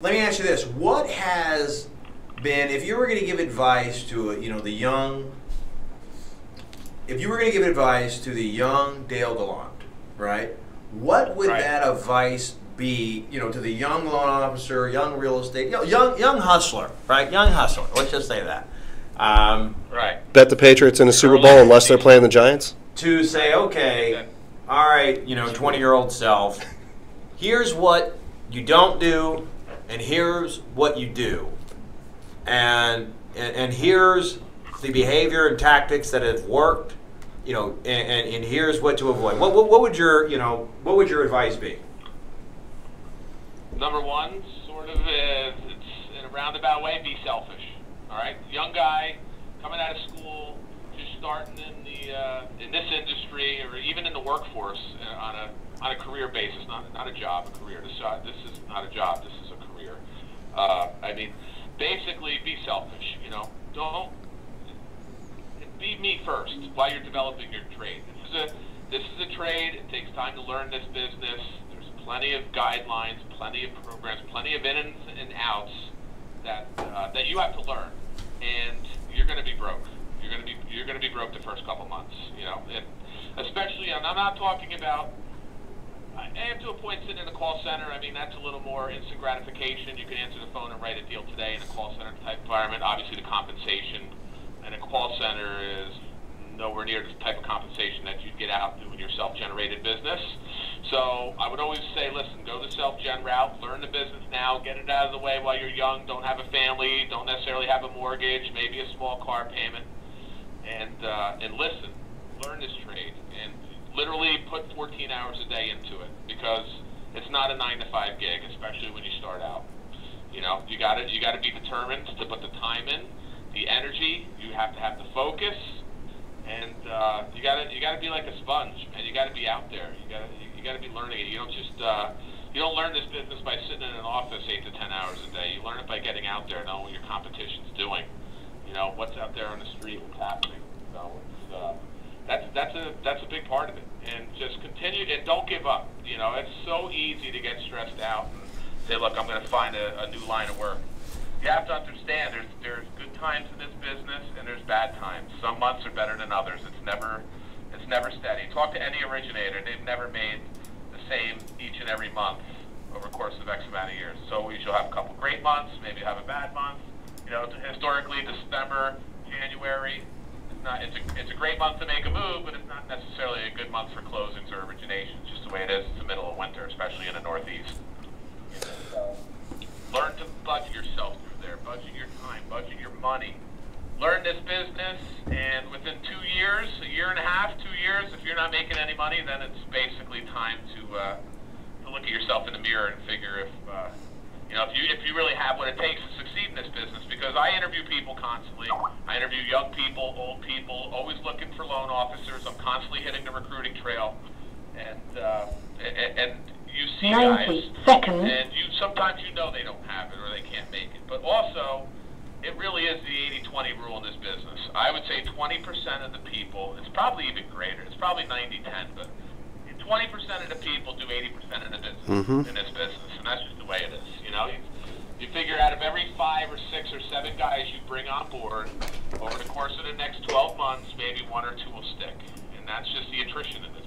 Let me ask you this: what has been, if you were going to give advice to the young, if you were going to give advice to the young Dale Gallant, right? What would that advice be? To the young loan officer, young real estate, young hustler, right? Young hustler. Let's just say that. Right. Bet the Patriots in the Super Bowl unless they're playing the Giants. To say, okay, all right, 20-year-old self, here's what you don't do. And here's what you do, and here's the behavior and tactics that have worked, and here's what to avoid. What would your advice be? Number one, sort of, it's in a roundabout way, be selfish. All right, young guy coming out of school, just starting in this industry, or even in the workforce on a career basis, not a job, a career. This is not a job. This is a career. Basically, be selfish. Don't be me first while you're developing your trade. This is a trade. It takes time to learn this business. There's plenty of guidelines, plenty of programs, plenty of ins and outs that you have to learn, and you're going to be broke. You're going to be broke the first couple months. And especially, and I'm not talking about. I am to a point sitting in the call center. That's a little more instant gratification. You can answer the phone and write a deal today in a call center type environment. Obviously, the compensation in a call center is nowhere near the type of compensation that you'd get out doing your self-generated business. So I would always say, listen, go the self-gen route, learn the business now, get it out of the way while you're young, don't have a family, don't necessarily have a mortgage, maybe a small car payment, and listen, learn this trade, and literally put 14 hours a day into it, because it's not a 9-to-5 gig, especially when you start out. You got to be determined to put the time in, the energy. You have to have the focus, and you got to be like a sponge, and you got to be out there. You got to be learning it. You don't learn this business by sitting in an office 8 to 10 hours a day. You learn it by getting out there, knowing what your competition's doing. What's out there on the street, what's happening. So that's a big part of it, and just continue and don't give up. It's so easy to get stressed out and say, look, I'm going to find a new line of work. You have to understand there's good times in this business and there's bad times. Some months are better than others. It's never steady. Talk to any originator; they've never made the same each and every month over the course of X amount of years. So you'll have a couple great months, maybe have a bad month. Historically, December, January. It's a great month to make a move, but it's not necessarily a good month for closings or originations, just the way it is. It's the middle of winter, especially in the Northeast. Learn to budget yourself through there. Budget your time. Budget your money. Learn this business, and within 2 years, a year and a half, 2 years, if you're not making any money, then it's basically time to look at yourself in the mirror and figure if you really have what it takes to succeed in this business. Because I interview people constantly. I interview young people, old people, always looking for loan officers. I'm constantly hitting the recruiting trail, and you see 90 guys, seconds. and sometimes they don't have it or they can't make it. But also, it really is the 80-20 rule in this business. I would say 20% of the people, it's probably even greater. It's probably 90-10, but 20% of the people do 80% of the business in this business, and that's just the way it is. You figure out of every 5 or 6 or 7 guys you bring on board over the course of the next 12 months, maybe 1 or 2 will stick, and that's just the attrition in this